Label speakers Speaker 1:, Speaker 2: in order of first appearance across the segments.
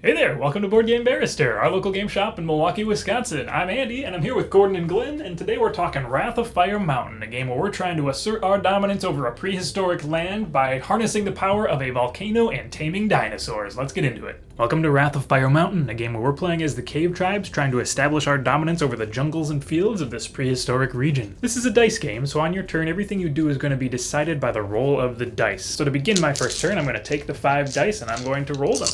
Speaker 1: Hey there, welcome to Board Game Barrister, our local game shop in Milwaukee, Wisconsin. I'm Andy, and I'm here with Gordon and Glenn, and today we're talking Wrath of Fire Mountain, a game where we're trying to assert our dominance over a prehistoric land by harnessing the power of a volcano and taming dinosaurs. Let's get into it. Welcome to Wrath of Fire Mountain, a game where we're playing as the cave tribes, trying to establish our dominance over the jungles and fields of this prehistoric region. This is a dice game, so on your turn, everything you do is going to be decided by the roll of the dice. So to begin my first turn, I'm going to take the 5 dice and I'm going to roll them.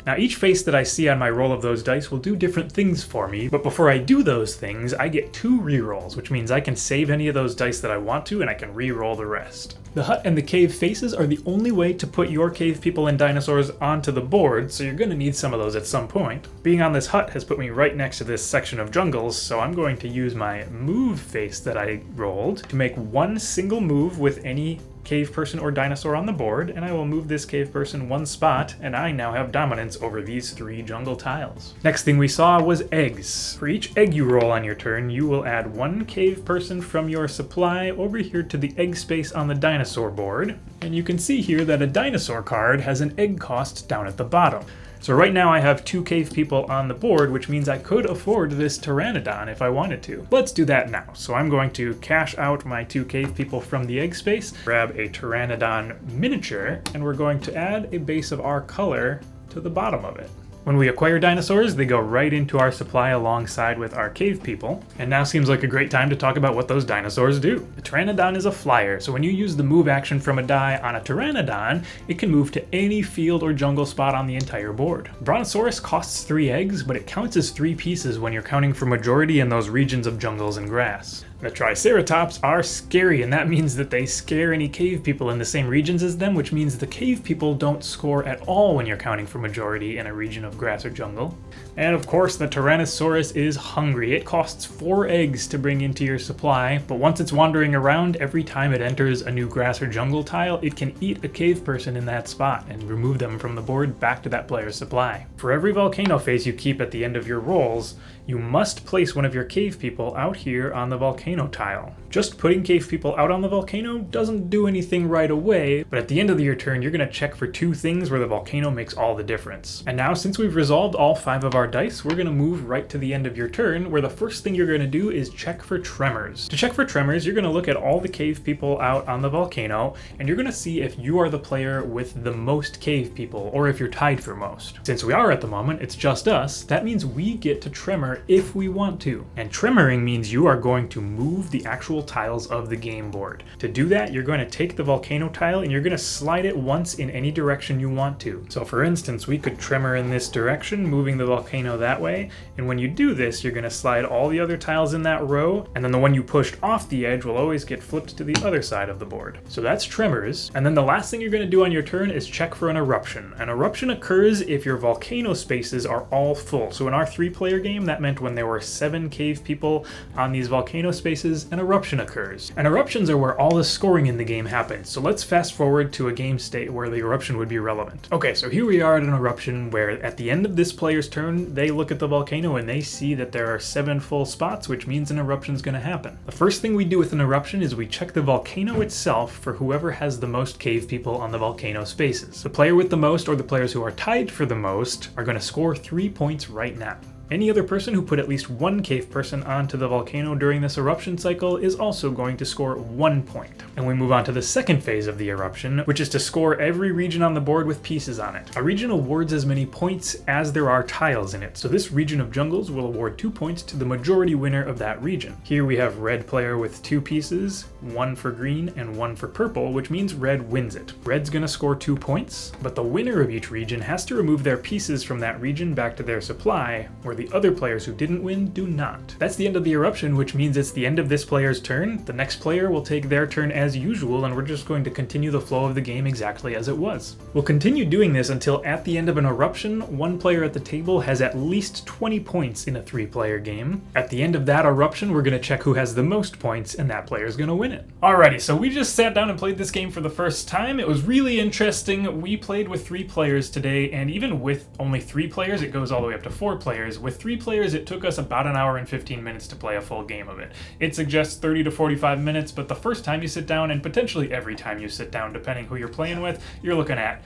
Speaker 1: Now each face that I see on my roll of those dice will do different things for me, but before I do those things, I get 2 rerolls, which means I can save any of those dice that I want to, and I can re-roll the rest. The hut and the cave faces are the only way to put your cave people and dinosaurs onto the board, so you're going to need some of those at some point. Being on this hut has put me right next to this section of jungles, so I'm going to use my move face that I rolled to make one single move with any cave person or dinosaur on the board, and I will move this cave person 1 spot, and I now have dominance over these 3 jungle tiles. Next thing we saw was eggs. For each egg you roll on your turn, you will add 1 cave person from your supply over here to the egg space on the dinosaur board, and you can see here that a dinosaur card has an egg cost down at the bottom. So right now I have 2 cave people on the board, which means I could afford this pteranodon if I wanted to. Let's do that now. So I'm going to cash out my 2 cave people from the egg space, grab a pteranodon miniature, and we're going to add a base of our color to the bottom of it. When we acquire dinosaurs, they go right into our supply alongside with our cave people. And now seems like a great time to talk about what those dinosaurs do. The pteranodon is a flyer, so when you use the move action from a die on a pteranodon, it can move to any field or jungle spot on the entire board. Brontosaurus costs 3 eggs, but it counts as 3 pieces when you're counting for majority in those regions of jungles and grass. The Triceratops are scary, and that means that they scare any cave people in the same regions as them, which means the cave people don't score at all when you're counting for majority in a region of grass or jungle. And of course, the Tyrannosaurus is hungry. It costs 4 eggs to bring into your supply, but once it's wandering around, every time it enters a new grass or jungle tile, it can eat a cave person in that spot and remove them from the board back to that player's supply. For every volcano face you keep at the end of your rolls, you must place one of your cave people out here on the volcano tile. Just putting cave people out on the volcano doesn't do anything right away, but at the end of your turn, you're going to check for 2 things where the volcano makes all the difference. And now, since we've resolved all 5 of our dice, we're going to move right to the end of your turn, where the first thing you're going to do is check for tremors. To check for tremors, you're going to look at all the cave people out on the volcano, and you're going to see if you are the player with the most cave people, or if you're tied for most. Since we are at the moment, it's just us, that means we get to tremor if we want to. And tremoring means you are going to move the actual tiles of the game board. To do that, you're going to take the volcano tile and you're going to slide it once in any direction you want to. So for instance, we could tremor in this direction, moving the volcano that way, and when you do this, you're going to slide all the other tiles in that row, and then the one you pushed off the edge will always get flipped to the other side of the board. So that's tremors, and then the last thing you're going to do on your turn is check for an eruption. An eruption occurs if your volcano spaces are all full. So in our 3-player game, that meant when there were 7 cave people on these volcano spaces, an eruption occurs. And eruptions are where all the scoring in the game happens, so let's fast forward to a game state where the eruption would be relevant. Okay, so here we are at an eruption where at the end of this player's turn, they look at the volcano and they see that there are 7 full spots, which means an eruption's gonna happen. The first thing we do with an eruption is we check the volcano itself for whoever has the most cave people on the volcano spaces. The player with the most, or the players who are tied for the most, are gonna score 3 points right now. Any other person who put at least 1 cave person onto the volcano during this eruption cycle is also going to score 1 point. And we move on to the second phase of the eruption, which is to score every region on the board with pieces on it. A region awards as many points as there are tiles in it, so this region of jungles will award 2 points to the majority winner of that region. Here we have red player with 2 pieces, 1 for green and 1 for purple, which means red wins it. Red's gonna score 2 points, but the winner of each region has to remove their pieces from that region back to their supply, where the other players who didn't win do not. That's the end of the eruption, which means it's the end of this player's turn. The next player will take their turn as usual, and we're just going to continue the flow of the game exactly as it was. We'll continue doing this until at the end of an eruption, 1 player at the table has at least 20 points in a 3-player game. At the end of that eruption, we're going to check who has the most points, and that player's going to win it. Alrighty, so we just sat down and played this game for the first time. It was really interesting. We played with 3 players today, and even with only 3 players, it goes all the way up to 4 players. With 3 players, it took us about an hour and 15 minutes to play a full game of it. It suggests 30 to 45 minutes, but the first time you sit down, and potentially every time you sit down, depending who you're playing with, you're looking at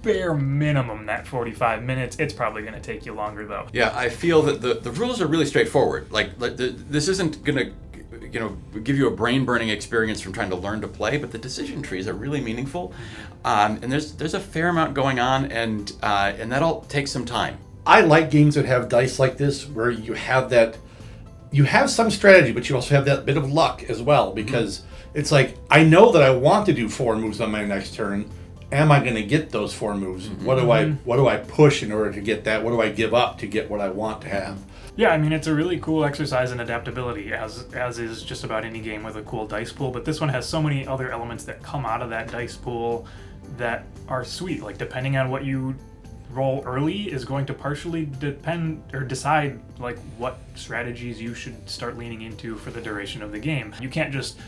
Speaker 1: bare minimum that 45 minutes. It's probably going to take you longer, though.
Speaker 2: Yeah, I feel that the rules are really straightforward. This isn't going to give you a brain-burning experience from trying to learn to play, but the decision trees are really meaningful, and there's a fair amount going on, and that'll take some time.
Speaker 3: I like games that have dice like this, where you have some strategy, but you also have that bit of luck as well, because it's like, I know that I want to do 4 moves on my next turn. Am I going to get those 4 moves? What do I push in order to get that? What do I give up to get what I want to have?
Speaker 1: Yeah, I mean, it's a really cool exercise in adaptability, as is just about any game with a cool dice pool, but this one has so many other elements that come out of that dice pool that are sweet. Like, depending on what you roll early is going to partially decide like what strategies you should start leaning into for the duration of the game. You can't just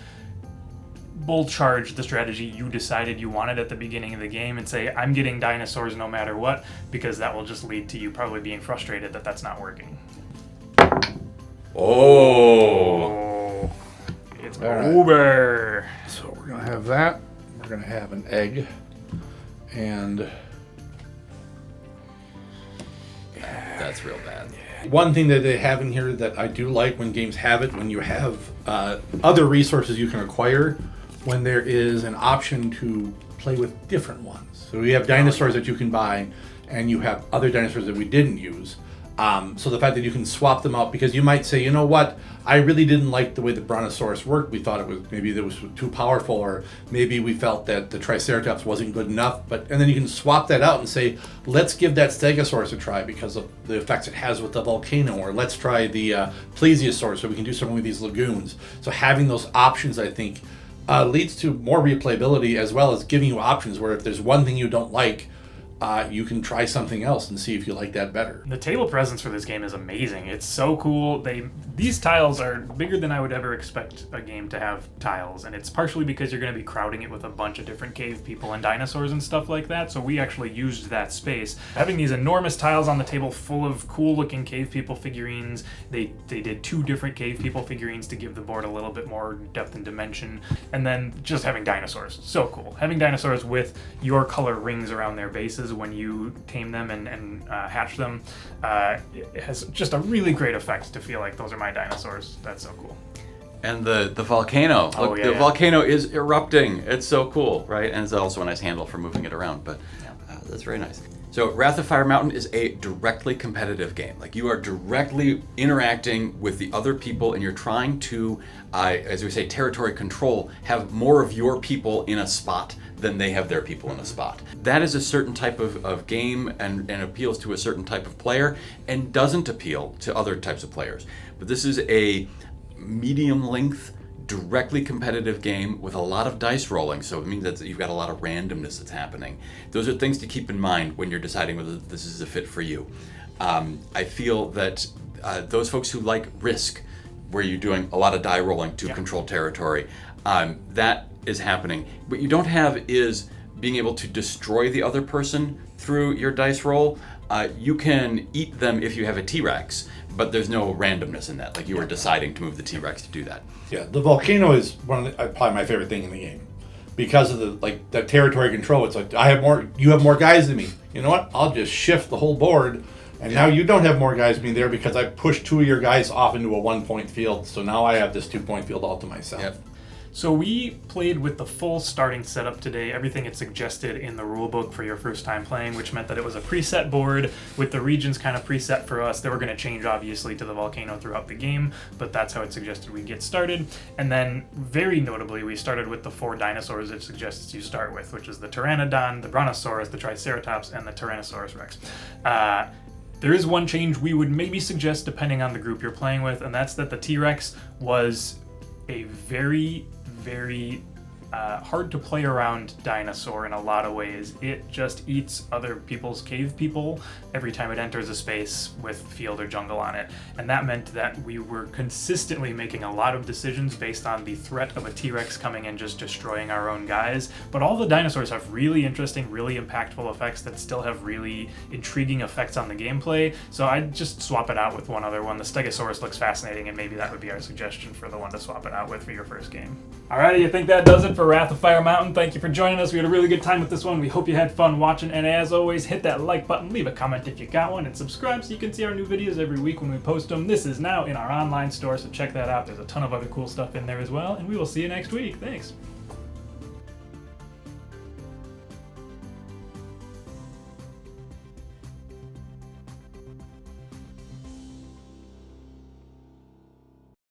Speaker 1: bull charge the strategy you decided you wanted at the beginning of the game and say, I'm getting dinosaurs no matter what, because that will just lead to you probably being frustrated that that's not working.
Speaker 2: Oh,
Speaker 1: it's over.
Speaker 3: Right. So we're gonna have that. We're gonna have an egg, and
Speaker 2: that's real bad.
Speaker 3: One thing that they have in here that I do like when games have it, when you have other resources you can acquire, when there is an option to play with different ones. So we have dinosaurs that you can buy, and you have other dinosaurs that we didn't use. So the fact that you can swap them out, because you might say, you know what, I really didn't like the way the Brontosaurus worked. We thought maybe it was too powerful, or maybe we felt that the Triceratops wasn't good enough. And then you can swap that out and say, let's give that Stegosaurus a try because of the effects it has with the volcano, or let's try the Plesiosaurus so we can do something with these lagoons. So having those options, I think, leads to more replayability, as well as giving you options where if there's one thing you don't like, you can try something else and see if you like that better.
Speaker 1: The table presence for this game is amazing. It's so cool. These tiles are bigger than I would ever expect a game to have tiles, and it's partially because you're going to be crowding it with a bunch of different cave people and dinosaurs and stuff like that, so we actually used that space. Having these enormous tiles on the table full of cool-looking cave people figurines, they did 2 different cave people figurines to give the board a little bit more depth and dimension, and then just having dinosaurs. So cool. Having dinosaurs with your color rings around their bases when you tame them and hatch them, it has just a really great effect to feel like those are my dinosaurs. That's so cool.
Speaker 2: And the volcano. Look, the volcano is erupting. It's so cool, right? And it's also a nice handle for moving it around, but that's very nice. So Wrath of Fire Mountain is a directly competitive game. Like, you are directly interacting with the other people, and you're trying to, as we say, territory control, have more of your people in a spot than they have their people in a spot. That is a certain type of game and appeals to a certain type of player and doesn't appeal to other types of players. But this is a medium length, directly competitive game with a lot of dice rolling, so it means that you've got a lot of randomness that's happening. Those are things to keep in mind when you're deciding whether this is a fit for you. I feel that those folks who like Risk, where you're doing a lot of die rolling to control territory, that is happening. What you don't have is being able to destroy the other person through your dice roll. You can eat them if you have a T-Rex, but there's no randomness in that. Like, you are deciding to move the T-Rex to do that.
Speaker 3: Yeah, the volcano is probably my favorite thing in the game, because of the territory control. It's like, you have more guys than me. You know what? I'll just shift the whole board, and now you don't have more guys than me there because I pushed 2 of your guys off into a 1-point field. So now I have this 2-point field all to myself.
Speaker 2: Yep.
Speaker 1: So we played with the full starting setup today, everything it suggested in the rulebook for your first time playing, which meant that it was a preset board with the regions kind of preset for us. They were going to change, obviously, to the volcano throughout the game, but that's how it suggested we get started. And then, very notably, we started with the 4 dinosaurs it suggests you start with, which is the Pteranodon, the Brontosaurus, the Triceratops, and the Tyrannosaurus Rex. There is one change we would maybe suggest depending on the group you're playing with, and that's that the T-Rex was a very hard to play around dinosaur in a lot of ways. It just eats other people's cave people every time it enters a space with field or jungle on it. And that meant that we were consistently making a lot of decisions based on the threat of a T-Rex coming and just destroying our own guys. But all the dinosaurs have really interesting, really impactful effects that still have really intriguing effects on the gameplay. So I'd just swap it out with one other one. The Stegosaurus looks fascinating, and maybe that would be our suggestion for the one to swap it out with for your first game. Alrighty, I think that does it for Wrath of Fire Mountain. Thank you for joining us. We had a really good time with this one. We hope you had fun watching. And as always, hit that like button, leave a comment if you got one, and subscribe so you can see our new videos every week when we post them. This is now in our online store, so check that out. There's a ton of other cool stuff in there as well. And we will see you next week. Thanks.